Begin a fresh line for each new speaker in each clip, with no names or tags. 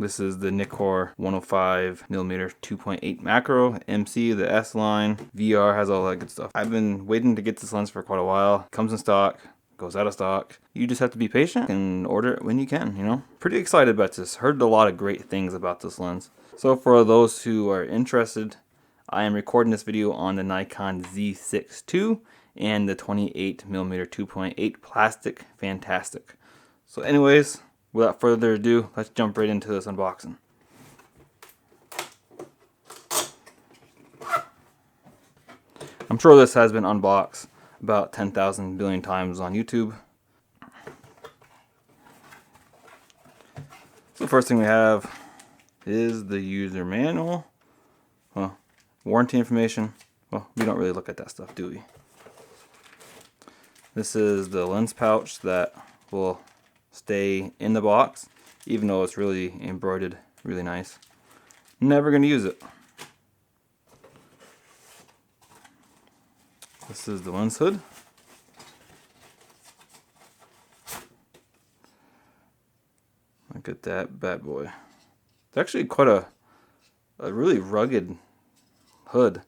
This is the Nikkor 105mm 2.8 macro, MC, the S line, VR, has all that good stuff. I've been waiting to get this lens for quite a while. Comes in stock, goes out of stock. You just have to be patient and order it when you can, you know? Pretty excited about this. Heard a lot of great things about this lens. So for those who are interested, I am recording this video on the Nikon Z6II and the 28mm 2.8 plastic fantastic. So anyways, without further ado, let's jump right into this unboxing. I'm sure this has been unboxed about 10,000 billion times on YouTube. So the first thing we have is the user manual. Well, warranty information. Well, we don't really look at that stuff, do we? This is the lens pouch that will stay in the box, even though it's really embroidered really nice. Never gonna use it. This is the lens hood. Look at that bad boy. It's actually quite a really rugged hood.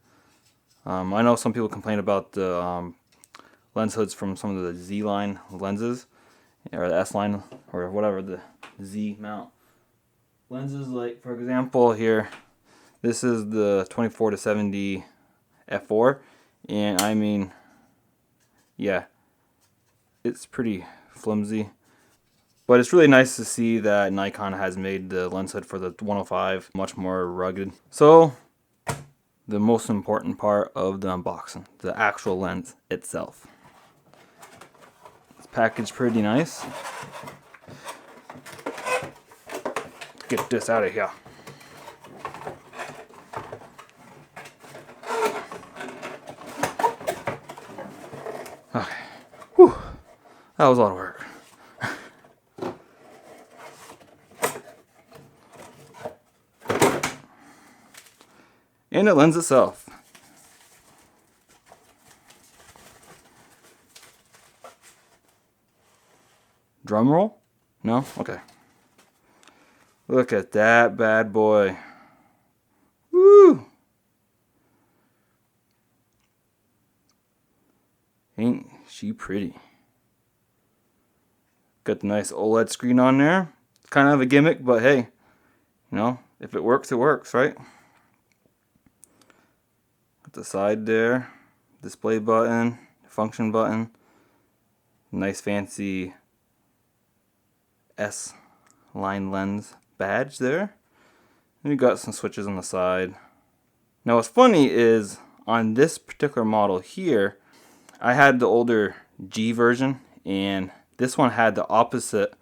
I know some people complain about the lens hoods from some of the Z line lenses, or the S line, or whatever, the Z mount lenses. Like for example here, this is the 24-70 f4, and I mean, yeah, it's pretty flimsy. But it's really nice to see that Nikon has made the lens hood for the 105 much more rugged. So the most important part of the unboxing, the actual lens itself. It's packaged pretty nice. Get this out of here. Okay. Whew. That was a lot of work. And the lens itself. Drum roll? No? Okay. Look at that bad boy. Woo! Ain't she pretty? Got the nice OLED screen on there. It's kind of a gimmick, but hey, you know, if it works, right? At the side there, display button, function button, nice fancy S line lens badge there. And you got some switches on the side. Now what's funny is on this particular model here, I had the older G version, and this one had the opposite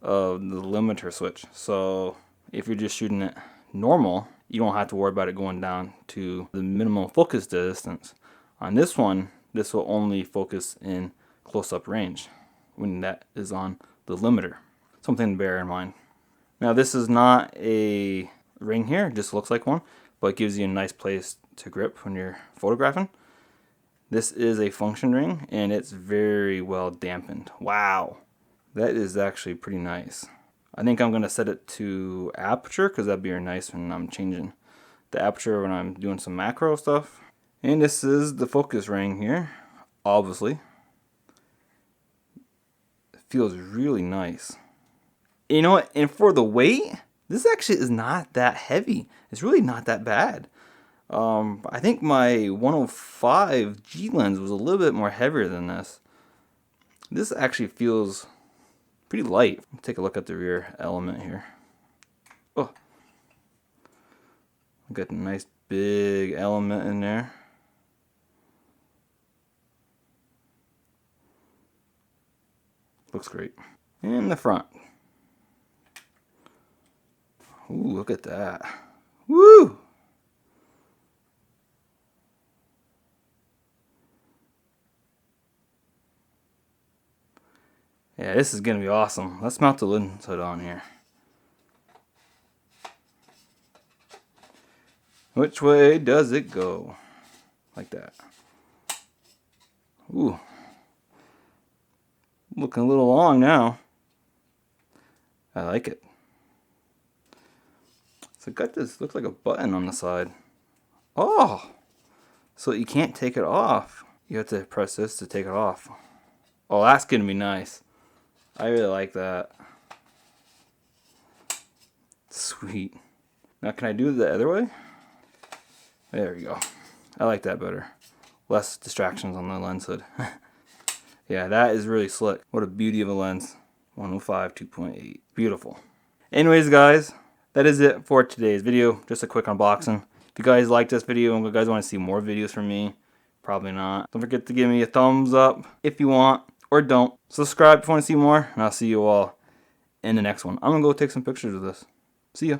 of the limiter switch. So if you're just shooting it normal, you don't have to worry about it going down to the minimum focus distance. On this one, this will only focus in close-up range when that is on the limiter. Something to bear in mind. Now this is not a ring here, it just looks like one, but it gives you a nice place to grip when you're photographing. This is a function ring, and it's very well dampened. Wow, that is actually pretty nice. I think I'm going to set it to aperture because that'd be nice when I'm changing the aperture when I'm doing some macro stuff. And this is the focus ring here, obviously. It feels really nice. You know what, and for the weight, this actually is not that heavy. It's really not that bad. I think my 105 G lens was a little bit more heavier than this. This actually feels pretty light. Let's take a look at the rear element here. Oh, got a nice big element in there. Looks great. And the front. Ooh, look at that. Woo! Yeah, this is gonna be awesome. Let's mount the lens hood on here. Which way does it go? Like that. Ooh. Looking a little long now. I like it. So it got this, looks like a button on the side. Oh! So you can't take it off. You have to press this to take it off. Oh, that's gonna be nice. I really like that. Sweet. Now can I do it the other way? There we go. I like that better. Less distractions on the lens hood. Yeah, that is really slick. What a beauty of a lens. 105 2.8. Beautiful. Anyways, guys, that is it for today's video. Just a quick unboxing. If you guys like this video and you guys want to see more videos from me, probably not. Don't forget to give me a thumbs up if you want, or don't. Subscribe if you want to see more, and I'll see you all in the next one. I'm going to go take some pictures of this. See ya.